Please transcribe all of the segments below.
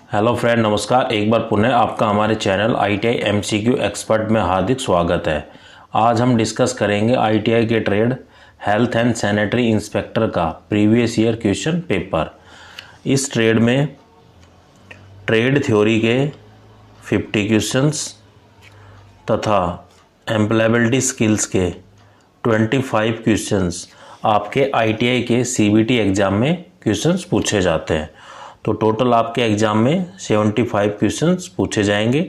Hello friend, नमस्कार। एक बार पुनः आपका हमारे चैनल ITI MCQ एक्सपर्ट में हार्दिक स्वागत है। आज हम डिस्कस करेंगे ITI के trade health and sanitary inspector का प्रीवियस ईयर क्वेश्चन पेपर। इस ट्रेड में ट्रेड थ्योरी के 50 क्वेश्चंस तथा एम्प्लॉयबिलिटी स्किल्स के 25 क्वेश्चंस आपके ITI के CBT एग्ज़ाम में क्वेश्चंस पूछे जाते हैं। तो टोटल आपके एग्ज़ाम में 75 क्वेश्चंस पूछे जाएंगे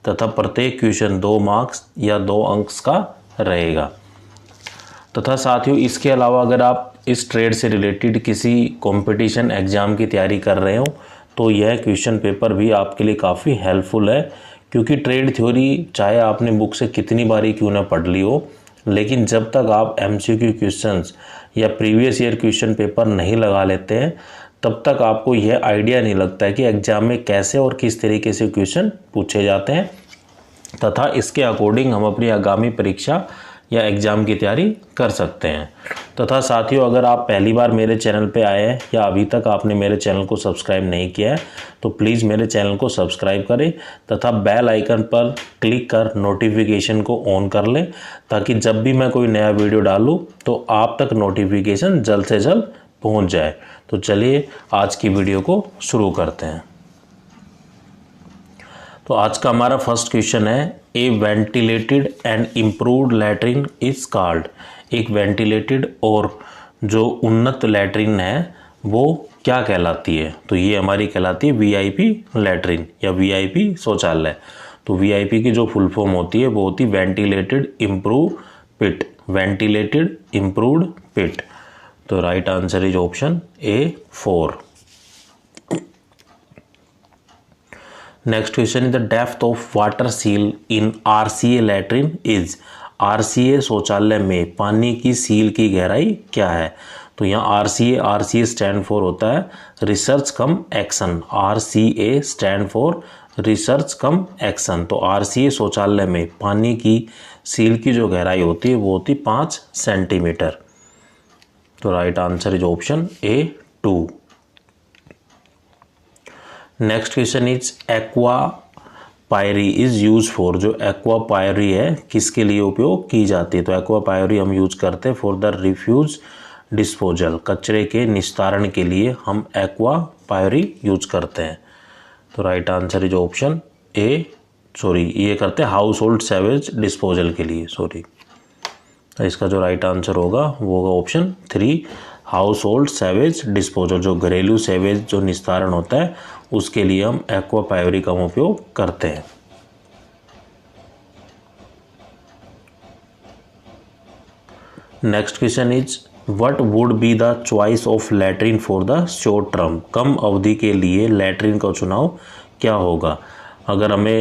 तथा प्रत्येक क्वेश्चन 2 मार्क्स या 2 अंक का रहेगा। तथा साथियों, इसके अलावा अगर आप इस ट्रेड से रिलेटेड किसी कंपटीशन एग्ज़ाम की तैयारी कर रहे हो तो यह क्वेश्चन पेपर भी आपके लिए काफ़ी हेल्पफुल है, क्योंकि ट्रेड थ्योरी चाहे आपने बुक से कितनी बारी क्यों ना पढ़ ली हो, लेकिन जब तक आप MCQ क्वेश्चंस या प्रीवियस ईयर क्वेश्चन पेपर नहीं लगा लेते हैं तब तक आपको यह आइडिया नहीं लगता है कि एग्ज़ाम में कैसे और किस तरीके से क्वेश्चन पूछे जाते हैं तथा इसके अकॉर्डिंग हम अपनी आगामी परीक्षा या एग्ज़ाम की तैयारी कर सकते हैं। तथा साथियों, अगर आप पहली बार मेरे चैनल पे आए हैं या अभी तक आपने मेरे चैनल को सब्सक्राइब नहीं किया है तो प्लीज़ मेरे चैनल को सब्सक्राइब करें तथा बेल आइकन पर क्लिक कर नोटिफिकेशन को ऑन कर लें, ताकि जब भी मैं कोई नया वीडियो डालूँ तो आप तक नोटिफिकेशन जल्द से जल्द पहुंच जाए। तो चलिए आज की वीडियो को शुरू करते हैं। तो आज का हमारा फर्स्ट क्वेश्चन है, a ventilated and improved latrine is called. एक वेंटिलेटेड और जो उन्नत लैट्रिन है वो क्या कहलाती है? तो ये हमारी कहलाती है VIP लैट्रिन या VIP शौचालय। तो VIP की जो फुल फॉर्म होती है वो होती है वेंटिलेटेड इम्प्रूव पिट। वेंटिलेटेड इम्प्रूव्ड पिट। तो right answer is option A4। Next question is the depth of water seal in RCA latrine is. RCA शौचालय में पानी की सील की गहराई क्या है? तो यहाँ RCA स्टैंड फॉर होता है research come action. RCA stand for research come action. तो RCA शौचालय में पानी की सील की जो गहराई होती है वो होती 5 सेंटीमीटर। तो right answer is option A2। Next question is aqua पायरी इज यूज फॉर। जो एक्वा पायरी है किसके लिए उपयोग की जाती है? तो एक्वा पायरी हम यूज करते हैं फॉर द रिफ्यूज डिस्पोजल। कचरे के निस्तारण के लिए हम एक्वा पायरी यूज करते हैं। तो राइट आंसर इज ऑप्शन ये करते हैं हाउस होल्ड सेवेज डिस्पोजल के लिए। तो इसका जो राइट आंसर होगा वो होगा option 3, household sewage disposal. जो घरेलू सेवेज जो निस्तारण होता है उसके लिए हम एक्वा पायरी का उपयोग करते हैं। Next question is what would be the choice of latrine for the short term. कम अवधि के लिए लैट्रिन का चुनाव क्या होगा? अगर हमें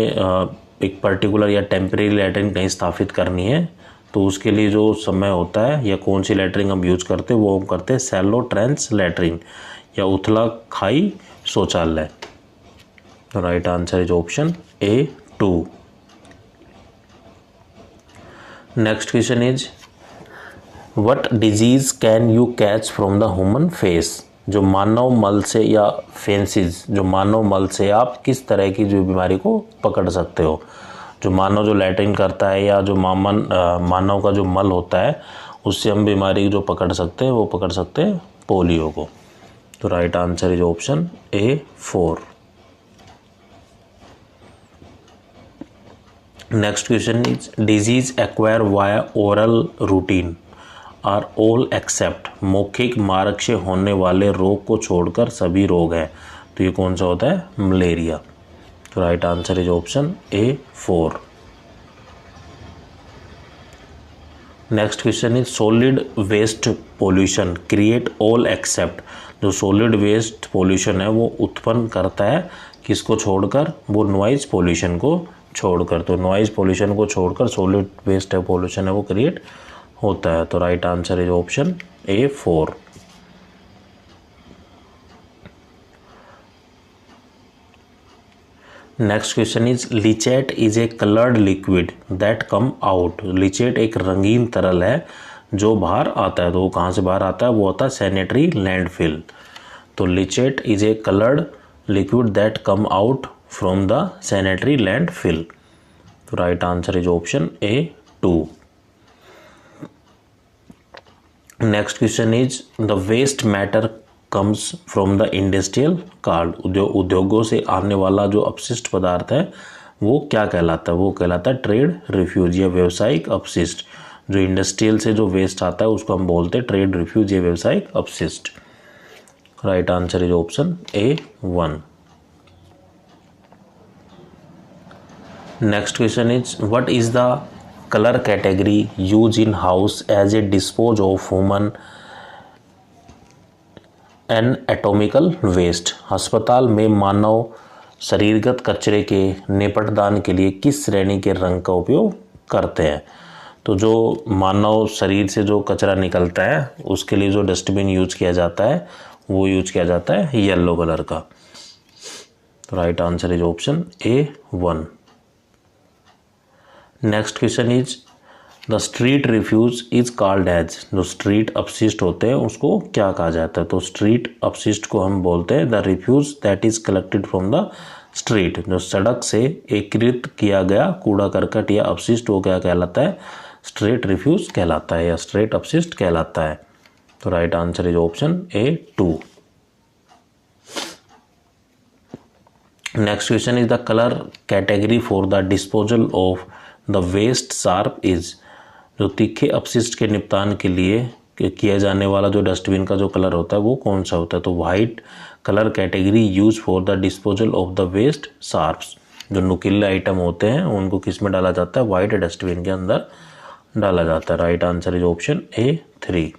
एक पर्टिकुलर या टेम्परेरी लैट्रिन कहीं स्थापित करनी है तो उसके लिए जो समय होता है या कौन सी लैट्रिन हम यूज करते हैं वो हम करते हैं सैलो ट्रेंच लैट्रिन या उथला खाई शौचालय। तो right answer is option A2। Next question is what disease can you catch from the human face. जो मानव मल से या फेंसिस, जो मानव मल से आप किस तरह की जो बीमारी को पकड़ सकते हो? जो मानव जो लैट्रिन करता है या जो मानव का जो मल होता है उससे हम बीमारी जो पकड़ सकते हैं वो पकड़ सकते हैं पोलियो को। तो right answer is option A4। Next question is disease acquire via oral routine are all except. मौखिक मार्ग से होने वाले रोग को छोड़कर सभी रोग हैं। तो ये कौन सा होता है? मलेरिया। तो right answer is option A4। Next question is solid waste pollution create all except. जो सॉलिड वेस्ट पोल्यूशन है वो उत्पन्न करता है किसको छोड़कर? वो नॉइज पोल्यूशन को छोड़कर। तो नॉइज पोल्यूशन को छोड़कर सॉलिड वेस्ट पोल्यूशन है वो क्रिएट होता है। तो right answer is option A4। Next question is leachate is a coloured liquid that come out. Leachate एक रंगीन तरल है जो बाहर आता है। तो वो कहाँ से बाहर आता है? वो होता है सैनिटरी लैंडफिल। तो leachate is a coloured liquid that come out from the sanitary landfill. तो right answer is option A 2. Next question is the waste matter comes from the industrial card. उद्योगों से आने वाला जो अपशिष्ट पदार्थ है वो क्या कहलाता है? वो कहलाता है ट्रेड रिफ्यूज या व्यवसायिक अपशिष्ट. जो इंडस्ट्रियल से जो वेस्ट आता है उसको हम बोलते हैं ट्रेड रिफ्यूज या व्यवसायिक अपशिष्ट. Right answer is option A 1. Next question is what is the colour category use in house as a dispose of human and anatomical waste. अस्पताल में मानव शरीरगत कचरे के निपटदान के लिए किस श्रेणी के रंग का उपयोग करते हैं? तो जो मानव शरीर से जो कचरा निकलता है उसके लिए जो डस्टबिन यूज किया जाता है वो यूज किया जाता है येलो कलर का. तो right answer is option A 1. Next question is the street refuse is called as. जो स्ट्रीट अपशिष्ट होते हैं उसको क्या कहा जाता है? तो स्ट्रीट अपशिष्ट को हम बोलते हैं the refuse that is collected from the street. जो सड़क से एकत्रित किया गया कूड़ा करकट या अपशिष्ट वो क्या कहलाता है? स्ट्रीट रिफ्यूज कहलाता है या स्ट्रीट अपशिष्ट कहलाता है. तो right answer is option A 2. Next question is the colour category for the disposal of the waste sharp is. जो तीखे अपशिष्ट के निपटान के लिए किया जाने वाला जो डस्टबिन का जो कलर होता है वो कौन सा होता है? तो white colour category use for the disposal of the waste sharps. जो नुकीले आइटम होते हैं उनको किस में डाला जाता है? वाइट डस्टबिन के अंदर डाला जाता है. Right answer is option A 3.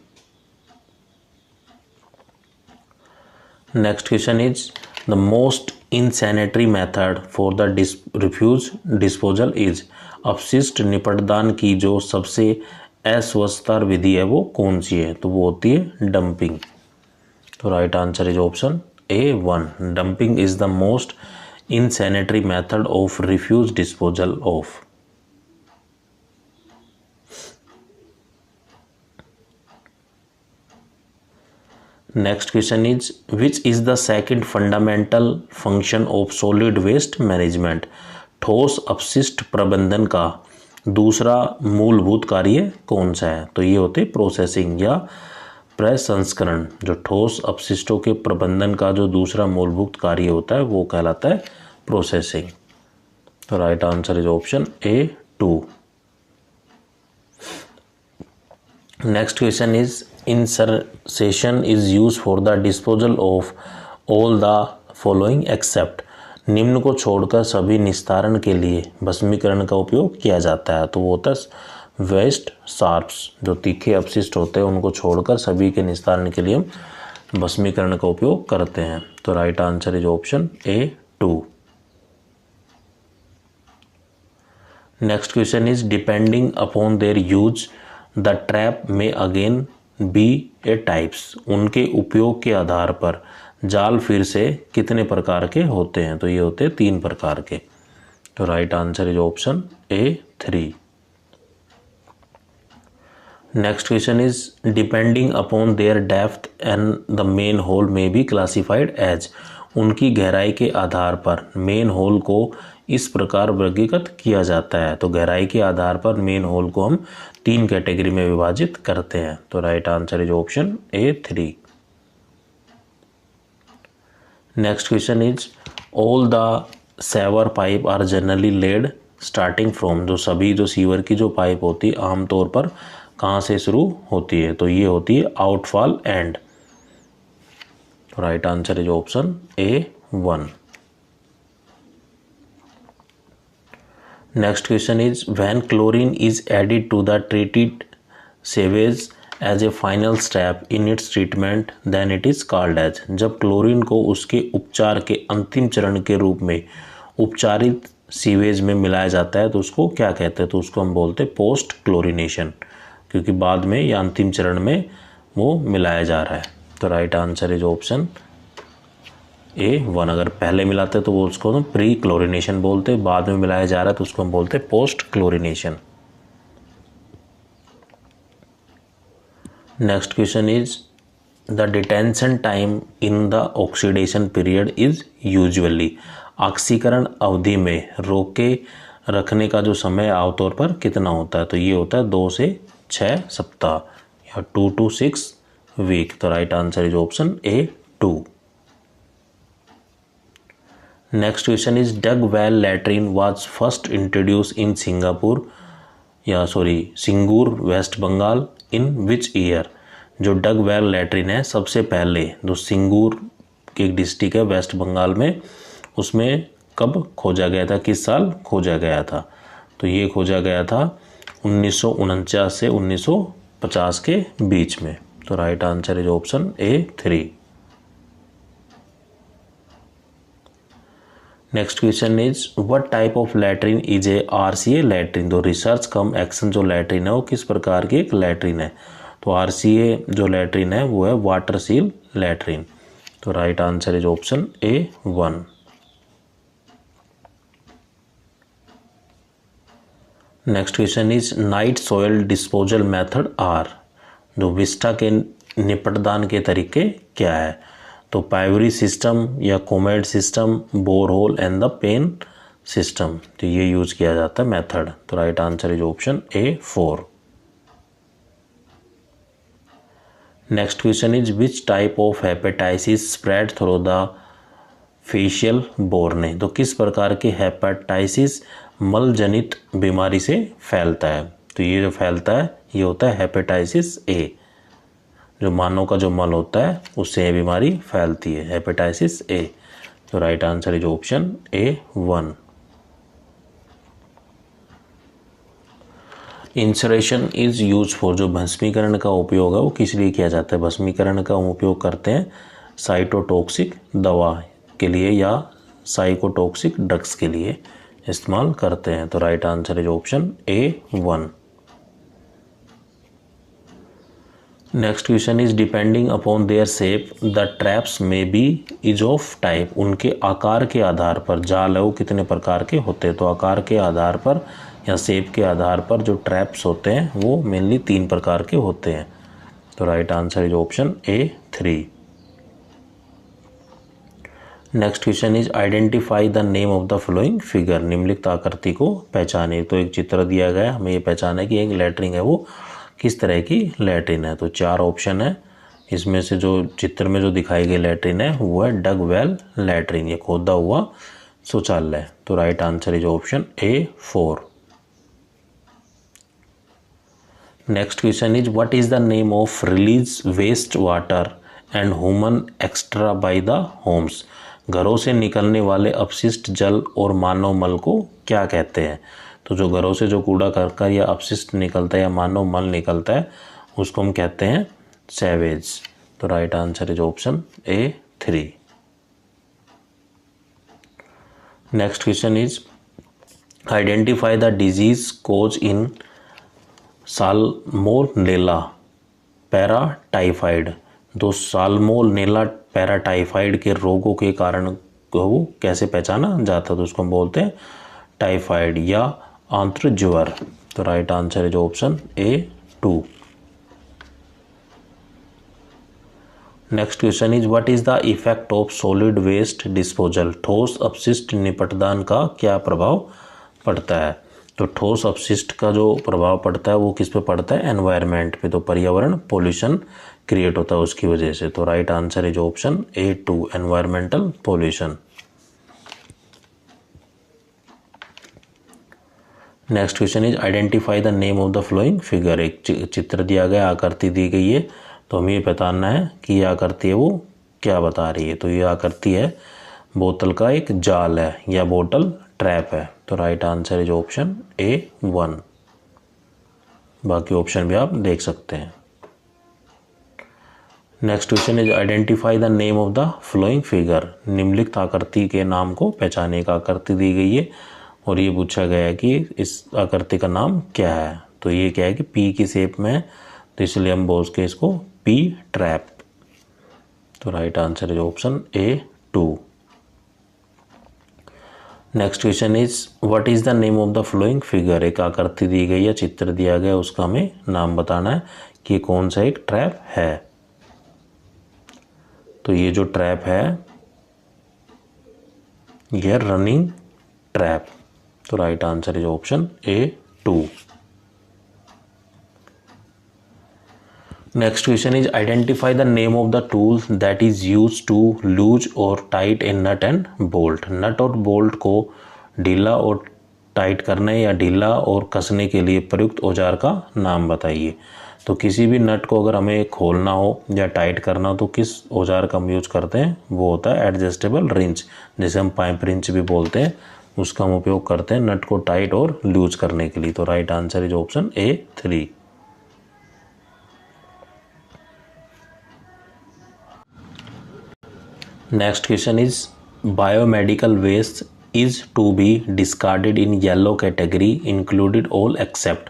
Next question is the most insanitary method for the refuse disposal is. अपशिष्ट निपटदान की जो सबसे अस्वस्थकर विधि है वो कौन सी है? तो वो होती है डंपिंग. तो right answer is option A 1. Dumping is the most insanitary method of refuse disposal of. Next question is which is the second fundamental function of solid waste management. ठोस अपशिष्ट प्रबंधन का दूसरा मूलभूत कार्य कौन सा है? तो ये होते प्रोसेसिंग या प्रसंस्करण. जो ठोस अपशिष्टों के प्रबंधन का जो दूसरा मूलभूत कार्य होता है वो कहलाता है प्रोसेसिंग. तो right answer is option A 2. Next question is incineration is use for the disposal of all the following except. निम्न को छोड़कर सभी निस्तारण के लिए भस्मीकरण का उपयोग किया जाता है. तो वो होता है वेस्ट शार्प्स. जो तीखे अपशिष्ट होते हैं उनको छोड़कर सभी के निस्तारण के लिए हम भस्मीकरण का उपयोग करते हैं. तो right answer is option A 2. Next question is depending upon their use the trap में अगेन बी ए टाइप्स. उनके उपयोग के आधार पर जाल फिर से कितने प्रकार के होते हैं? तो ये होते हैं 3 प्रकार के. तो right answer is option A 3. Next question is depending upon their depth and the main whole में बी क्लासिफाइड एज. उनकी गहराई के आधार पर मेन होल को इस प्रकार वर्गीकृत किया जाता है. तो गहराई के आधार पर मेन होल को हम 3 कैटेगरी में विभाजित करते हैं. तो right answer is option A 3. Next question is all the sewer pipe are generally laid starting from. जो सभी जो सीवर की जो पाइप होती है आमतौर पर कहाँ से शुरू होती है? तो ये होती है आउटफॉल एंड. तो right answer is option A 1. Next question is when chlorine is added to the treated sewage as a final step in its treatment then it is called as. जब क्लोरीन को उसके उपचार के अंतिम चरण के रूप में उपचारित सीवेज में मिलाया जाता है तो उसको क्या कहते हैं? तो उसको हम बोलते हैं पोस्ट क्लोरिनेशन, क्योंकि बाद में या अंतिम चरण में वो मिलाया जा रहा है. तो right answer is option A 1. अगर पहले मिलाते तो वो उसको हम प्री क्लोरिनेशन बोलते, बाद में मिलाया जा रहा है तो उसको हम बोलते post chlorination. Next question is the detention time in the oxidation period is usually, ऑक्सीकरण अवधि में रोके रखने का जो समय आमतौर पर कितना होता है? तो ये होता है 2 से 6 सप्ताह या 2 to 6 वीक। तो right answer is option A 2। Next question is dug well latrine was first introduce in Singur West Bengal in which year? जो डग वेल लैट्रिन है सबसे पहले जो सिंगूर की एक डिस्ट्रिक्ट है वेस्ट बंगाल में, उसमें कब खोजा गया था, किस साल खोजा गया था? तो ये खोजा गया था 1949 से 1950 के बीच में। तो right answer is option A 3। Next question is what type of latrine is a RCA latrine? तो रिसर्च कम एक्शन जो लैट्रिन है वो किस प्रकार की एक लैट्रिन है? तो आरसीए जो लैट्रिन है वो है वाटर सील लैट्रिन। तो right answer is option A 1। Next question is night soil disposal method are? जो विस्टा के निपटदान के तरीके क्या है? तो पाइवरी सिस्टम या commode system, borehole and the pen system, तो ये यूज किया जाता है मेथड। तो right answer is option A 4। Next question is which type of hepatitis spread through the faecal borne? तो किस प्रकार के हेपेटाइटिस मल जनित बीमारी से फैलता है? तो ये जो फैलता है ये होता है हेपेटाइटिस ए। जो मानव का जो मल होता है उससे ये बीमारी फैलती है, हेपेटाइटिस ए। तो right answer is option A 1। Incineration is use for, जो भस्मीकरण का उपयोग है वो किस लिए किया जाता है? भस्मीकरण का उपयोग करते हैं साइटोटॉक्सिक दवा के लिए या साइकोटॉक्सिक ड्रग्स के लिए इस्तेमाल करते हैं। तो right answer is option A 1। Next question is depending upon their shape the traps में बी इज ऑफ टाइप? उनके आकार के आधार पर जाल है वो कितने प्रकार के होते हैं? तो आकार के आधार पर या शेप के आधार पर जो ट्रैप्स होते हैं वो मेनली 3 प्रकार के होते हैं। तो right answer is option A 3। Next question is identify the name of the flowing figure? निम्नलिखित आकृति को पहचाने। तो एक चित्र दिया गया, हमें ये पहचाना है कि एक लैट्रिन है वो किस तरह की लैट्रिन है। तो 4 ऑप्शन है, इसमें से जो चित्र में जो दिखाई गई लैट्रिन है वो है डग वेल लैट्रिन, ये खोदा हुआ शौचालय। तो right answer is option A 4। Next question is what is the name of release waste water and human excreta by the homes? घरों से निकलने वाले अपशिष्ट जल और मानव मल को क्या कहते हैं? तो जो घरों से जो कूड़ा करकट या अपशिष्ट निकलता है या मानव मल निकलता है उसको हम कहते हैं सैवेज। तो right answer is option A 3। Next question is identify the disease cause in salmonella paratyphoid. तो साल्मोनेला पैराटाइफाइड के रोगों के कारण को कैसे पहचाना जाता है? तो उसको हम बोलते हैं टाइफाइड या आंत्र ज्वर। तो right answer is option A 2। Next question is what is the effect of solid waste disposal? ठोस अपशिष्ट निपटदान का क्या प्रभाव पड़ता है? तो ठोस अपशिष्ट का जो प्रभाव पड़ता है वो किस पे पड़ता है? एनवायरनमेंट पे। तो पर्यावरण पोल्यूशन क्रिएट होता है उसकी वजह से। तो right answer is option A 2 environmental pollution. Next question is identify the name of the flowing figure? एक चित्र दिया गया, आकृति दी गई है, तो हमें ये बताना है कि ये आकृति है वो क्या बता रही है। तो ये आकृति है बोतल का एक जाल है या बोतल ट्रैप है। तो right answer is option A 1। बाकी ऑप्शन भी आप देख सकते हैं। Next question is identify the name of the flowing figure? निम्नलिखित आकृति के नाम को पहचाने। एक आकृति दी गई है और ये पूछा गया है कि इस आकृति का नाम क्या है। तो ये क्या है कि पी की शेप में है, तो इसलिए हम बोल के इसको पी ट्रैप। तो right answer is option A 2। Next question is what is the name of the flowing figure? एक आकृति दी गई है, चित्र दिया गया, उसका हमें नाम बताना है कि कौन सा एक ट्रैप है। तो ये जो ट्रैप है यह रनिंग ट्रैप। तो right answer is option A2। Next question is identify the name of the tool that is use to loose और tight a nut and bolt. Nut और बोल्ट को ढीला और टाइट करने या ढीला और कसने के लिए प्रयुक्त औजार का नाम बताइए। तो किसी भी नट को अगर हमें खोलना हो या टाइट करना हो तो किस औजार का हम यूज करते हैं, वो होता है एडजस्टेबल रिंच, जिसे हम पाइप रिंच भी बोलते हैं। उसका हम उपयोग करते हैं नट को टाइट और लूज करने के लिए। तो right answer is option A3। Next question is biomedical waste is to be discarded in yellow category included all except.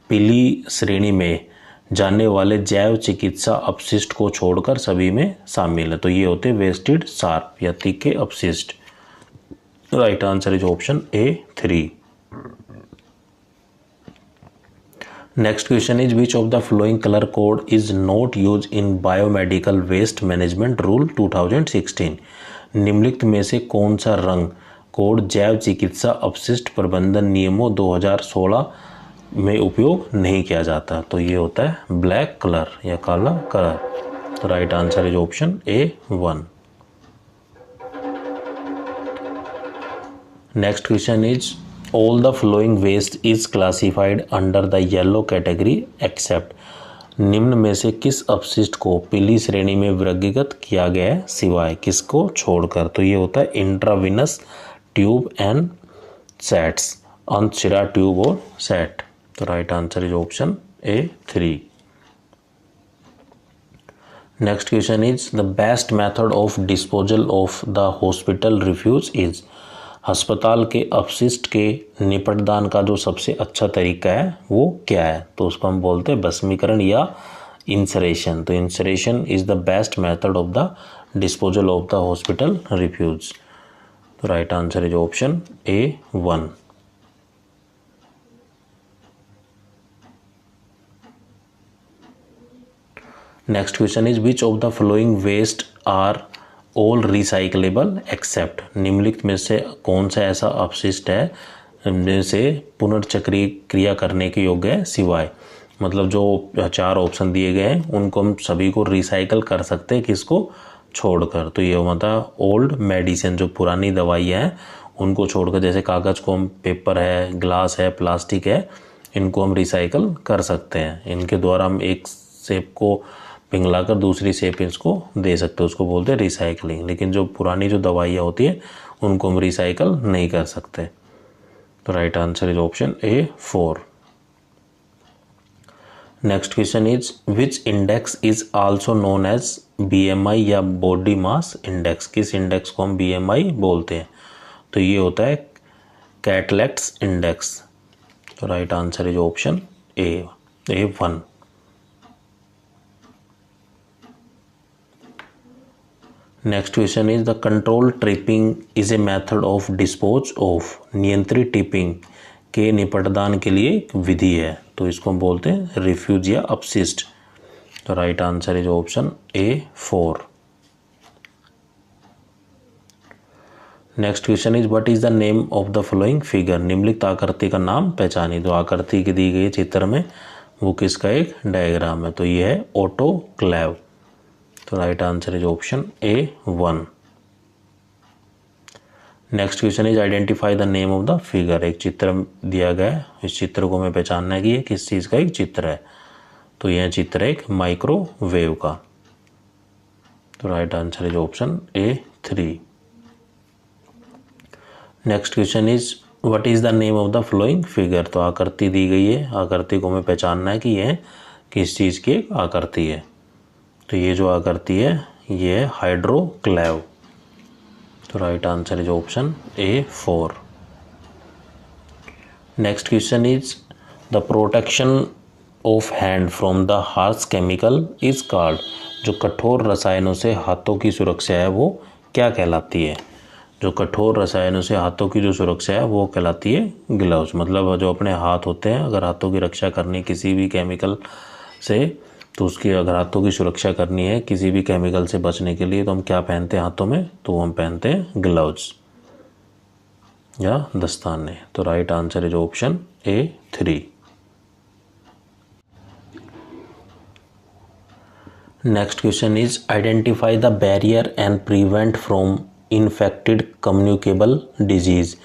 पीली श्रेणी में जाने वाले जैव चिकित्सा अपशिष्ट को छोड़कर सभी में शामिल है। तो ये होते वेस्टेड शार्प या तीखे अपशिष्ट। Right answer is option A3। Next question is which of the following colour code is not use in biomedical waste management rule 2016। निम्नलिखित में से कौन सा रंग कोड जैव चिकित्सा अपशिष्ट प्रबंधन नियमों 2016 में उपयोग नहीं किया जाता। तो ये होता है ब्लैक कलर या काला कलर। तो right answer is option A1। Next question is all the following waste is classified under the yellow category except. निम्न में से किस अपशिष्ट को पीली श्रेणी में वर्गीकृत किया गया है सिवाय किसको छोड़कर। तो ये होता है इंट्राविनस ट्यूब एंड सेट्स, अंतशिरा ट्यूब और सेट। तो right answer is option A3। Next question is the best method of disposal of the hospital refuse is. अस्पताल के अपशिष्ट के निपटदान का जो सबसे अच्छा तरीका है वो क्या है। तो उसको हम बोलते हैं भस्मीकरण या इंसरेशन। तो incineration is the best method of the disposal of the hospital refuse. तो right answer is option A1। Next question is which of the following waste are all recyclable except. निम्नलिखित में से कौन सा ऐसा अपशिष्ट है जिनसे पुनर्चक्रीय क्रिया करने के योग्य है सिवाय। मतलब जो 4 ऑप्शन दिए गए हैं उनको हम सभी को रिसाइकल कर सकते हैं किसको छोड़कर। तो ये मतलब ओल्ड मेडिसिन, जो पुरानी दवाइयाँ हैं उनको छोड़कर, जैसे कागज़ को हम पेपर है, ग्लास है, प्लास्टिक है, इनको हम रिसाइकल कर सकते हैं। इनके द्वारा हम एक शेप को पिघलाकर दूसरी शेप इसको दे सकते हैं, उसको बोलते हैं रिसाइकलिंग। लेकिन जो पुरानी जो दवाइयाँ होती है उनको हम रिसाइकल नहीं कर सकते। तो right answer is option A4। Next question is which index is also known as BMI या बॉडी मास इंडेक्स। किस इंडेक्स को हम BMI बोलते हैं। तो ये होता है कैटलेक्स इंडेक्स। तो right answer is option A1। Next question is the control tripping is a method of dispose of. नियंत्रित टिपिंग के निपटदान के लिए एक विधि है। तो इसको हम बोलते हैं रिफ्यूज या अपशिष्ट। तो right answer is option A4। Next question is what is the name of the following figure. निम्नलिखित आकृति का नाम पहचानिए। जो आकृति की दी गई चित्र में वो किसका एक डायग्राम है। तो ये है ऑटोक्लेव। तो right answer is option A1। Next question is identify the name of the figure. एक चित्र दिया गया है, इस चित्र को हमें पहचानना है कि ये किस चीज़ का एक चित्र है। तो यह चित्र है एक माइक्रोवेव का। तो right answer is option A3। Next question is what is the name of the flowing figure. तो आकृति दी गई है, आकृति को हमें पहचानना है कि यह किस चीज़ की एक आकृति है। तो ये जो आकृति है ये है हाइड्रोक्लेव। तो right answer is option A4। Next question is the protection of hand from the harsh chemical is called. जो कठोर रसायनों से हाथों की सुरक्षा है वो क्या कहलाती है। जो कठोर रसायनों से हाथों की जो सुरक्षा है वो कहलाती है ग्लव्स। मतलब जो अपने हाथ होते हैं, अगर हाथों की रक्षा करनी किसी भी केमिकल से, तो उसकी अगर हाथों की सुरक्षा करनी है किसी भी केमिकल से बचने के लिए तो हम क्या पहनते हैं हाथों में, तो हम पहनते हैं ग्लव्स या दस्ताने। तो right answer is option A3। Next question is identify the barrier and prevent from infected communicable disease.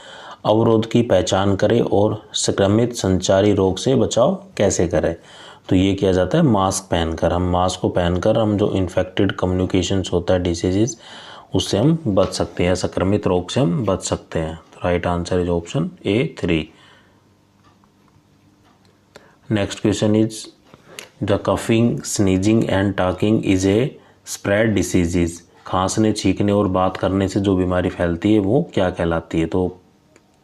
अवरोध की पहचान करें और संक्रमित संचारी रोग से बचाव कैसे करें। तो ये किया जाता है मास्क पहनकर। हम मास्क को पहनकर हम जो इन्फेक्टेड कम्युनिकेशंस होता है डिसीजेज उससे हम बच सकते हैं, संक्रमित रोग से हम बच सकते हैं। तो right answer is option A3। Next question is the coughing sneezing and talking is a spread diseases. खांसने छींकने और बात करने से जो बीमारी फैलती है वो क्या कहलाती है। तो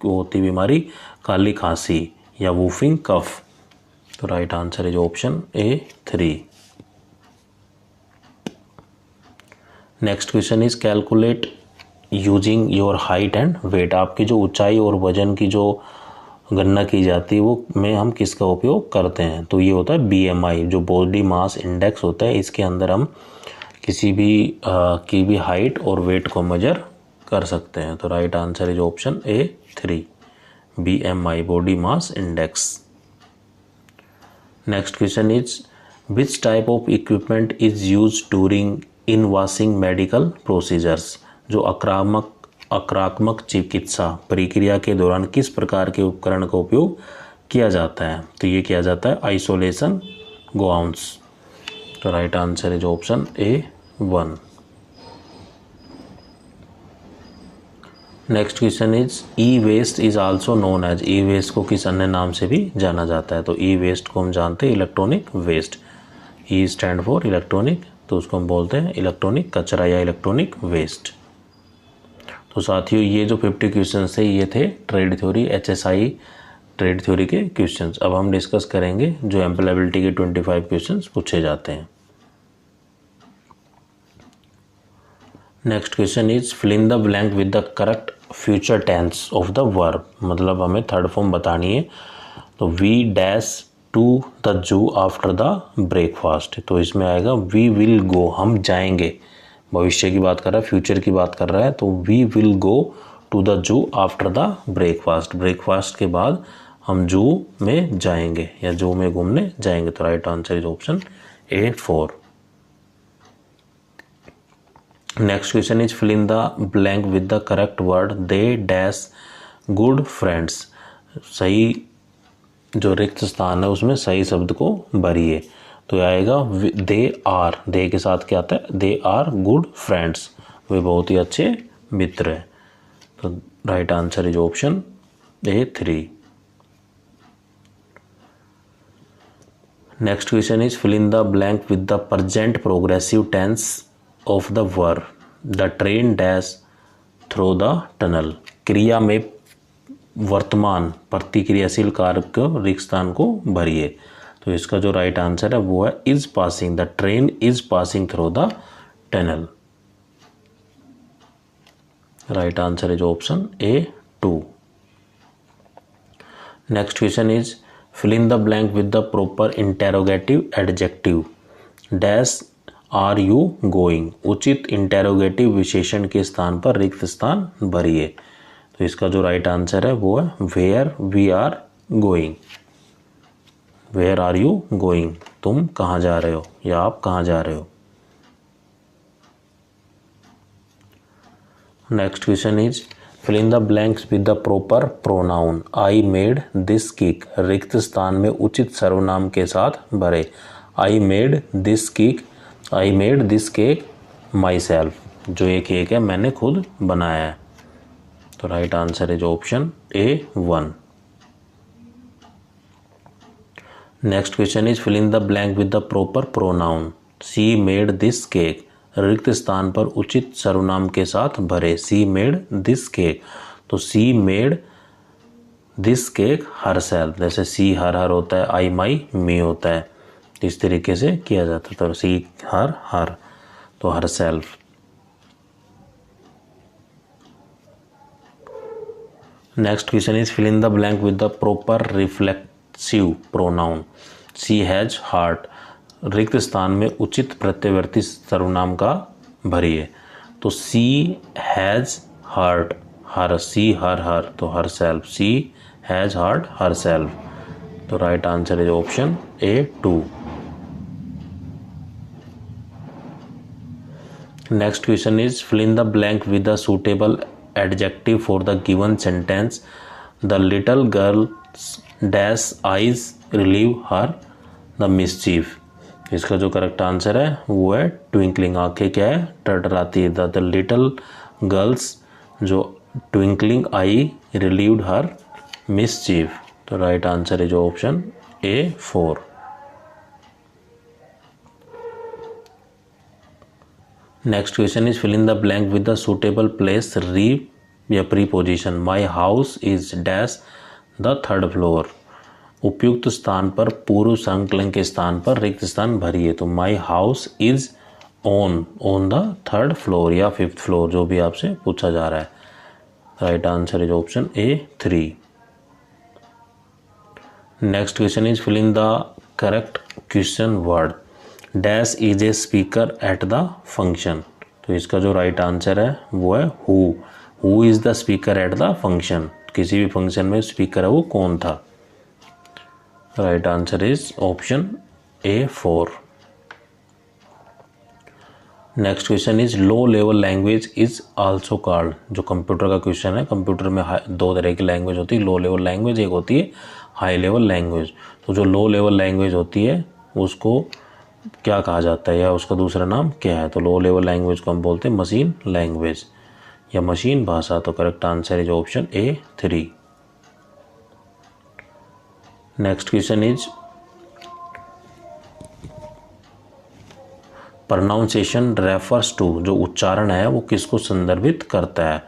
वो होती बीमारी काली खांसी या वूफिंग कफ। तो right answer is option A3। Next question is calculate using your height and weight. आपकी जो ऊंचाई और वजन की जो गणना की जाती है वो में हम किसका उपयोग करते हैं। तो ये होता है BMI, जो बॉडी मास इंडेक्स होता है। इसके अंदर हम किसी भी की भी हाइट और वेट को मेजर कर सकते हैं। तो right answer is option A3, BMI, body mass index. Next question is which type of equipment is use during in washing medical procedures. जो आक्रामक चिकित्सा प्रक्रिया के दौरान किस प्रकार के उपकरण का उपयोग किया जाता है। तो ये किया जाता है आइसोलेशन गाउन्स। तो right answer is option A1। Next question is e waste is also known as. E waste को किस अन्य नाम से भी जाना जाता है। तो ई वेस्ट को हम जानते हैं electronic waste. E stand for electronic, तो उसको हम बोलते हैं इलेक्ट्रॉनिक कचरा या इलेक्ट्रॉनिक वेस्ट। तो साथियों ये जो 50 क्वेश्चन थे ये थे trade theory HSI trade theory के क्वेश्चंस। अब हम डिस्कस करेंगे जो एम्प्लॉयबिलिटी के 25 क्वेश्चंस पूछे जाते हैं। Next question is fill in the blank with the correct future tense of the verb. मतलब हमें थर्ड फॉर्म बतानी है। तो we dash to the zoo after the breakfast. तो इसमें आएगा वी विल गो, हम जाएंगे। भविष्य की बात कर रहा है, फ्यूचर की बात कर रहा है। तो we will go to the zoo after the breakfast. Breakfast के बाद हम जू में जाएंगे या जू में घूमने जाएंगे। तो right answer is option A4। Next question is fill in the blank with the correct word they dash good friends. सही जो रिक्त स्थान है उसमें सही शब्द को भरिए। तो आएगा दे आर, दे के साथ क्या आता है, दे आर गुड फ्रेंड्स, वे बहुत ही अच्छे मित्र हैं। तो right answer is option A3। Next question is fill in the blank with the present progressive tense of the verb the train dash through the tunnel. क्रिया में वर्तमान प्रतिक्रियाशील कारक को रिक्त स्थान को भरिए। तो इसका जो राइट आंसर है वो है is passing, the train is passing through the tunnel. Right answer is option A2। Next question is fill in the blank with the proper interrogative adjective dash are you going. उचित interrogative विशेषण के स्थान पर रिक्त स्थान भरिए। तो इसका जो राइट आंसर है वो है where we are going. Where are you going, तुम कहाँ जा रहे हो या आप कहाँ जा रहे हो। Next question is fill in the blanks with the proper pronoun I made this cake. रिक्त स्थान में उचित सर्वनाम के साथ भरे। I made this cake, I made this cake myself. जो ये केक है मैंने खुद बनाया है। तो right answer is option A1। Next question is fill in the blank with the proper pronoun she made this cake. रिक्त स्थान पर उचित सर्वनाम के साथ भरे। सी मेड दिस केक, तो सी made this cake her self. जैसे सी हर हर होता है, आई माई मी होता है, इस तरीके से किया जाता है। तो सी हर हर, तो herself. Next question is fill in the blank with the proper reflexive pronoun she has hurt. रिक्त स्थान में उचित प्रत्ययवर्ती सर्वनाम का भरिए। तो सी has hurt her, she her तो herself, she has hurt herself. तो right answer is option A2। Next question is fill in the blank with the suitable adjective for the given sentence. The little girl's dash eyes relieve her the mischief. इसका जो correct answer है वो है twinkling, आंखें क्या है, टरटराती है। द लिटिल गर्ल्स जो twinkling eye relieved her mischief. तो right answer is option A4। Next question is fill in the blank with the suitable place री या preposition. My house is dash the third floor. उपयुक्त स्थान पर पूर्व संकलन के स्थान पर रिक्त स्थान भरिए। तो my house is on the third floor या फिफ्थ फ्लोर, जो भी आपसे पूछा जा रहा है। Right answer is option A3। Next question is fill in the correct question word. Dash is a speaker at the function. तो इसका जो राइट आंसर है वो है who is the speaker at the function. किसी भी फंक्शन में speaker है वो कौन था। Right answer is option A4। Next question is low level language is also called. जो कंप्यूटर का क्वेश्चन है, कंप्यूटर में दो तरह की लैंग्वेज होती है, लो लेवल लैंग्वेज एक होती है हाई लेवल लैंग्वेज। तो जो लो लेवल लैंग्वेज होती है उसको क्या कहा जाता है या उसका दूसरा नाम क्या है। तो लो लेवल लैंग्वेज को हम बोलते हैं मशीन लैंग्वेज या मशीन भाषा। तो correct answer is option A3। Next question is pronunciation refers to. जो उच्चारण है वो किसको संदर्भित करता है।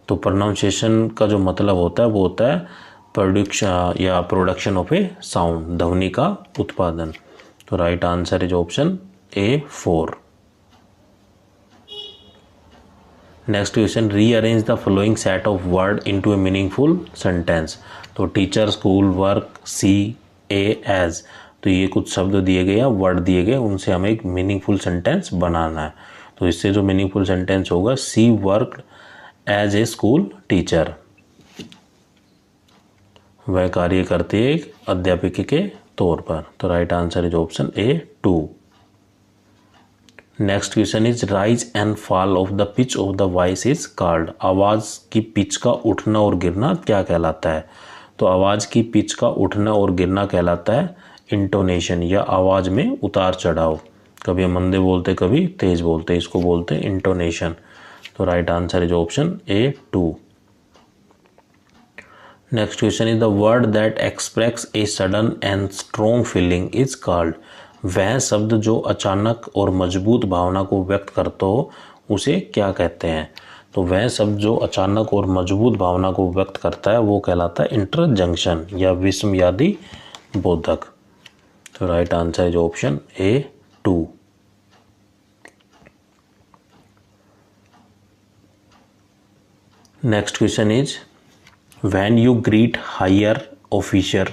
तो प्रोनाउंसिएशन का जो मतलब होता है वो होता है प्रोडक्शन ऑफ ए साउंड, ध्वनि का उत्पादन। तो right answer is option A4। Next question rearrange the following set of word into A meaningful sentence. तो टीचर, स्कूल, वर्क, सी, ए, एज। तो ये कुछ शब्द दिए गए या वर्ड दिए गए, उनसे हमें एक मीनिंगफुल सेंटेंस बनाना है। तो इससे जो मीनिंगफुल सेंटेंस होगा, she worked as a school teacher. वह कार्य करती है एक अध्यापिका के तौर पर। तो right answer is option A2। Next question is rise and fall of the pitch of the voice is called. आवाज की पिच का उठना और गिरना क्या कहलाता है। तो आवाज की पिच का उठना और गिरना कहलाता है इंटोनेशन या आवाज में उतार चढ़ाव। कभी हम मंदे बोलते कभी तेज बोलते, इसको बोलते हैं इंटोनेशन। तो right answer is option A2। Next question is the word that express a sudden and strong feeling is called. वह शब्द जो अचानक और मजबूत भावना को व्यक्त करता हो उसे क्या कहते हैं। तो वह शब्द जो अचानक और मजबूत भावना को व्यक्त करता है वो कहलाता है इंटरजंक्शन या विषमयादी बोधक। तो right answer is option A2। Next question is when you greet higher officer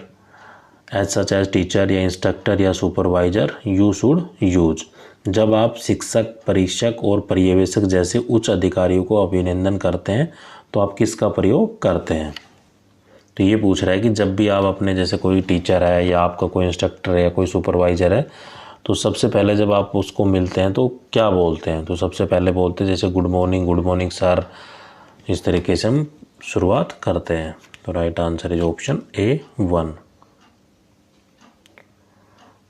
as such as teacher या इंस्ट्रक्टर या सुपरवाइजर यू शुड यूज। जब आप शिक्षक, परीक्षक और पर्यवेक्षक जैसे उच्च अधिकारियों को अभिनंदन करते हैं तो आप किसका प्रयोग करते हैं। तो ये पूछ रहा है कि जब भी आप अपने जैसे कोई टीचर है या आपका कोई इंस्ट्रक्टर है या कोई सुपरवाइजर है तो सबसे पहले जब आप उसको मिलते हैं तो क्या बोलते हैं। तो सबसे पहले बोलते हैं जैसे गुड मॉर्निंग सर, इस तरीके से हम शुरुआत करते हैं। तो right answer is option A1।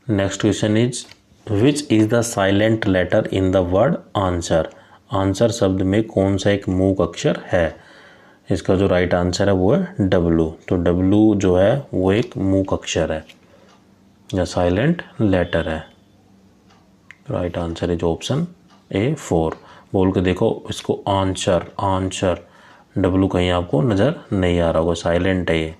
Next question is which is the silent letter in the word answer. Answer शब्द में कौन सा एक मूक अक्षर है। इसका जो राइट आंसर है वो है W। तो W जो है वो एक मूक अक्षर है या साइलेंट लेटर है। Right answer is option A4। बोल के देखो इसको, आंसर W कहीं आपको नज़र नहीं आ रहा होगा, साइलेंट है ये।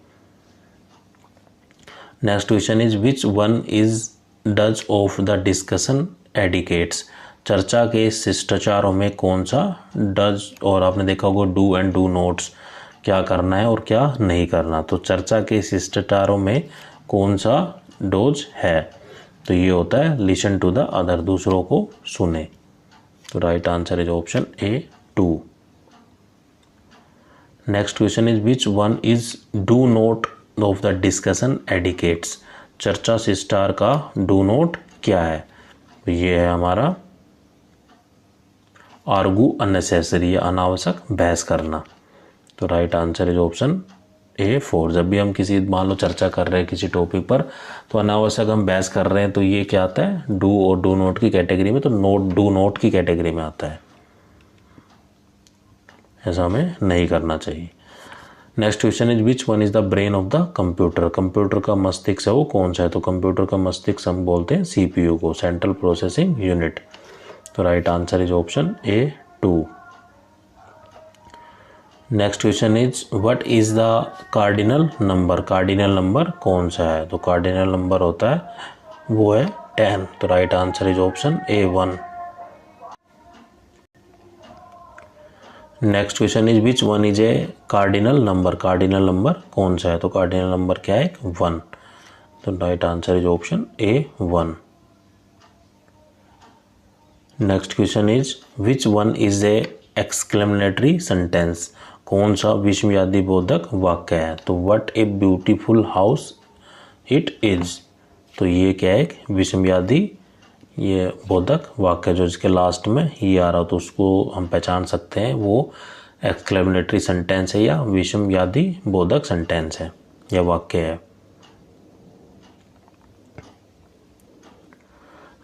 Next question is which one is do's of the discussion etiquettes. चर्चा के शिष्टाचारों में कौन सा डज, और आपने देखा होगा डू एंड डू नोट्स, क्या करना है और क्या नहीं करना। तो चर्चा के शिष्टाचारों में कौन सा डोज है। तो ये होता है लिसन टू द अदर, दूसरों को सुने। तो right answer is option A 2। Next question is which one is do not of the discussion etiquettes. चर्चा शिष्टाचार का डू नोट क्या है? तो ये है हमारा आर्गू अननेसेसरी, या अनावश्यक बहस करना। तो right answer is option A 4। जब भी हम किसी मान लो चर्चा कर रहे हैं किसी टॉपिक पर, तो अनावश्यक हम बहस कर रहे हैं, तो ये क्या आता है? डू और डू नोट की कैटेगरी में, तो नोट डू नोट की कैटेगरी में आता है। ऐसा हमें नहीं करना चाहिए। Next question is which one is the brain of the computer. Computer का मस्तिष्क है वो कौन सा है? तो कंप्यूटर का मस्तिष्क हम बोलते हैं CPU को, सेंट्रल प्रोसेसिंग यूनिट। तो right answer is option A 2। Next question is what is the cardinal number. Cardinal number कौन सा है? तो कार्डिनल नंबर होता है वो है 10। तो right answer is option A 1। Next question is which one is a cardinal number. Cardinal number कौन सा है? तो कार्डिनल नंबर क्या है? 1। तो right answer is option A 1। Next question is which one is a exclamatory sentence. कौन सा विस्मयादि बोधक वाक्य है? तो what a beautiful house it is. तो ये क्या है? विस्मयादि ये बोधक वाक्य, जो इसके लास्ट में ही आ रहा हो तो उसको हम पहचान सकते हैं वो एक्सक्लेमेटरी सेंटेंस है या विस्मयादि बोधक सेंटेंस है या वाक्य है।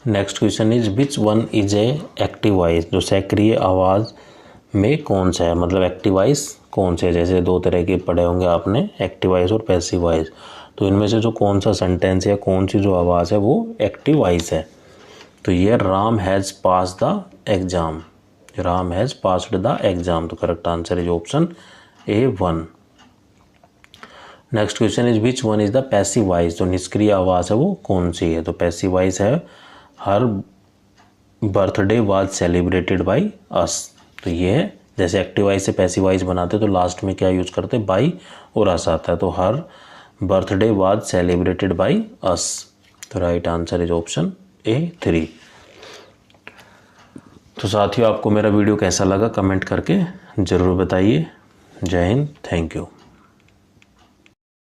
Next question is which one is a active voice. जो सक्रिय आवाज़ में कौन सा है? मतलब एक्टिव वॉइस कौन से? जैसे दो तरह के पढ़े होंगे आपने, एक्टिव वॉइस और पैसिव वॉइस। तो इनमें से जो कौन सा सेंटेंस या कौन सी जो आवाज़ है वो एक्टिव वॉइस है? तो ये Ram has pass the exam. Ram has passed the exam. तो correct answer is option A 1। Next question is which one is the passive voice. जो निष्क्रिय आवाज़ है वो कौन सी है? तो पैसिव वॉइस है her birthday was celebrated by us. तो ये है, जैसे एक्टिव वॉइस से पैसिव वॉइस बनाते तो लास्ट में क्या यूज करते? बाई और अस आता है। तो her birthday was celebrated by us. तो right answer is option A 3। तो साथियों, आपको मेरा वीडियो कैसा लगा कमेंट करके ज़रूर बताइए। जय हिंद, थैंक यू।